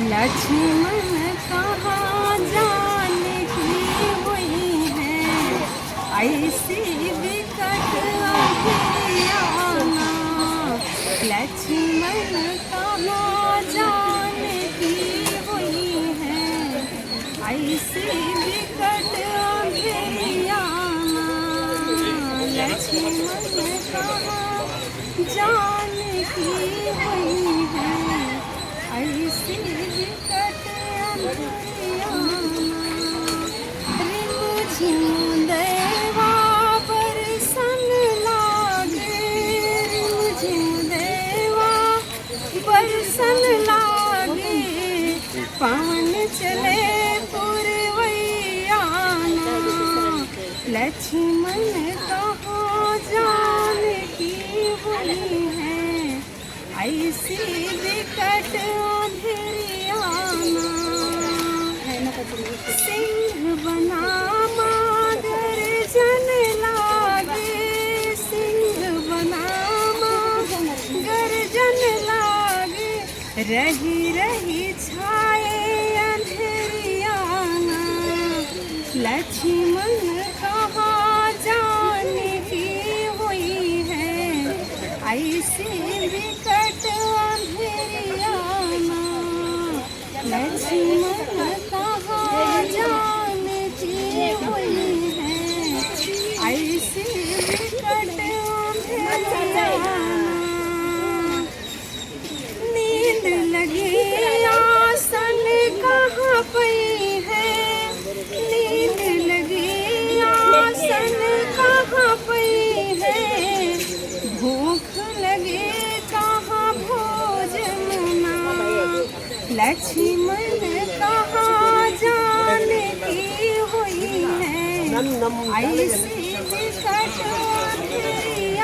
लक्ष्मण कहाँ जाने की हुई है, ऐसी विकट अभियाना। लक्ष्मण कहाँ जाने की हुई है, ऐसी विकट अभियाना। लक्ष्मण कहाँ जाने की हुई है, ऐसी विकट अभियाना। रिमझिम देवा बरसन लागे, रिमझिम देवा बरसन लागे। पवन चले पुरवैयाना। लक्ष्मण कहाँ जाने की हुई है, ऐसी विकट अंधेरियाना। सिंह बना माँ गर्जन लागे, सिंह बना माँ गर्जन लागे। रही रही छाए अंधेरियाना। लक्ष्मण कहाँ जाने की हुई है, ऐसी विकट अंधेरियाना। लक्ष्मण कहाँ जाने की हुई है, ऐसी विकट अंधेरियाना। नींद लगी आसन कहाँ पई है, नींद लगी आसन कहाँ पई है। भूख लगे कहाँ भोजन। लक्ष्मण कहाँ जाने की हुई है, ऐसी विकट अंधेरियाना।